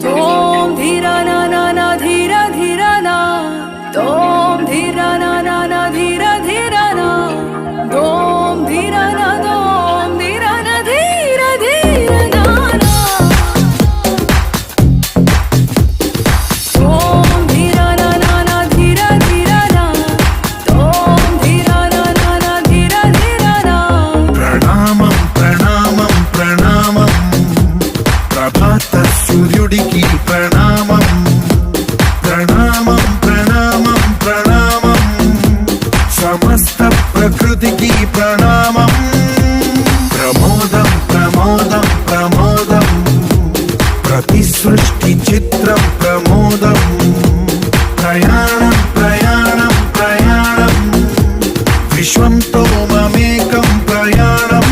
तोम धीरा ना ना ना धीरा धीरा ना तोम धीरा ना ना ना धीरा धीरा ना तोम धीरा ना धीरा धीरा ना तोम धीरा ना ना धीरा धीरा ना तोम धीरा ना ना धीरा धीरा ना ప్రణామం ప్రణామం ప్రణామం ప్రభాత సూర్యుడికి ప్రణామం ప్రణామం ప్రణామం ప్రణామం సమస్త ప్రకృతికి ప్రణామం ప్రమోదం ప్రమోదం ప్రమోదం ప్రతి సృష్టి చిత్రం ప్రమోదం ప్రయాణం ప్రయాణం ప్రయాణం విశ్వంతో మమేకం ప్రయాణం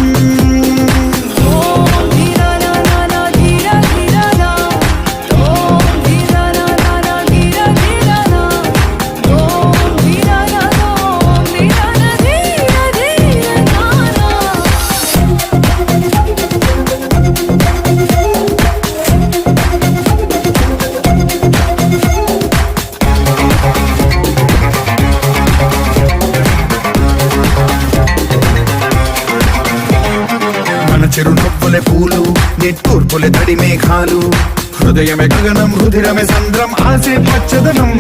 तोम धीरा ना ना धीरा धीरा ना तोम धीरा ना ना धीरा धीरा ना तोम धीरा ना धीरा धीरा ना మన చెరు నొప్పులే పూలు నిట్టూర్పులే తడి మేఘాలు హృదయమే గగనం రుధిరమే సంద్రం ఆసే పచ్చదనం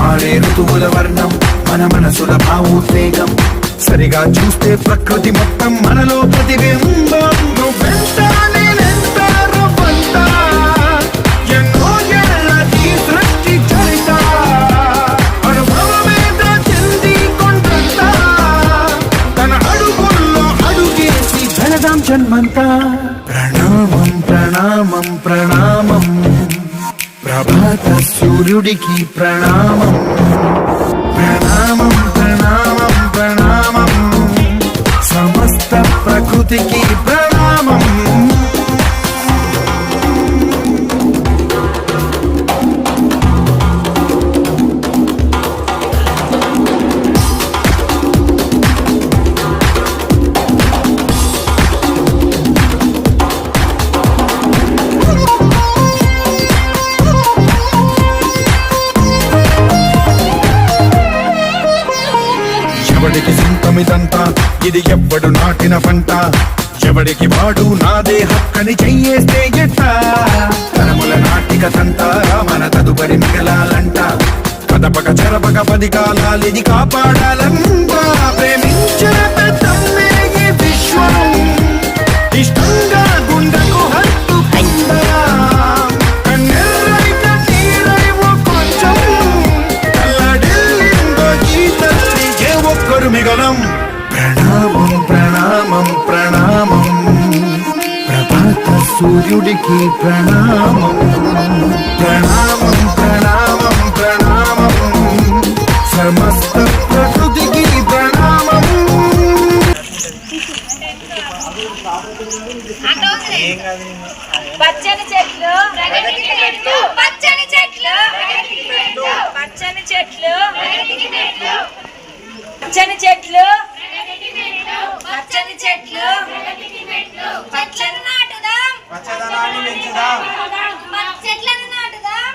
ఆడే ఋతువుల వర్ణం మన మనసుల భావోద్వేగం సరిగా చూస్తే ప్రకృతి మొత్తం మనలో ప్రతిబింబం నువ్వెంత నేనెంత రవ్వంత ఎన్నో ఏళ్ళకి సృష్టి చరిత అనుభవమేద చెంది కొండంత తన అడుగుల్లో అడుగేసి ధనదాం జన్మంతా ప్రణామం ప్రణామం ప్రణామం ప్రభాత సూర్యుడికి ప్రణామం ప్రణామం ప్రణామం ప్రణామం సమస్త ప్రకృతికి ప్రణామం ఎవడికి సొంతమిదంతా ఇది ఎవ్వడు నాటిన పంట ఎవడికి వాడు నాదే హక్కని చెయ్యేస్తే ఎట్ట తరముల నాటిక తంటారా మన తదుపరి మిగలాలంట కదపక చెరపక 10 కాలాలిది కాపాడాలంట ప్రేమించిన పెద్దమ్మే ఈ విశ్వం ఇష్టంగా గుండెకు హత్తుకుందా కన్నెర్రైన నీరై ఓ కొంచెం కల్లడిల్లిందో ఈ తల్లి ఏ ఒక్కరు మిగలం ప్రణామం ప్రణామం ప్రణామం ప్రభాత సూర్యుడికి ప్రణామం ప్రణామం ప్రణామం ప్రణామం సమస్త ప్రకృతికి ప్రణామం పచ్చని చెట్లు పచ్చని చెట్లు పచ్చని చెట్లు పచ్చని చెట్లు పచ్చని చెట్లు పచ్చని నాటుదాం పచ్చదనాన్ని పెంచుదాం చెట్లను నాటుదాం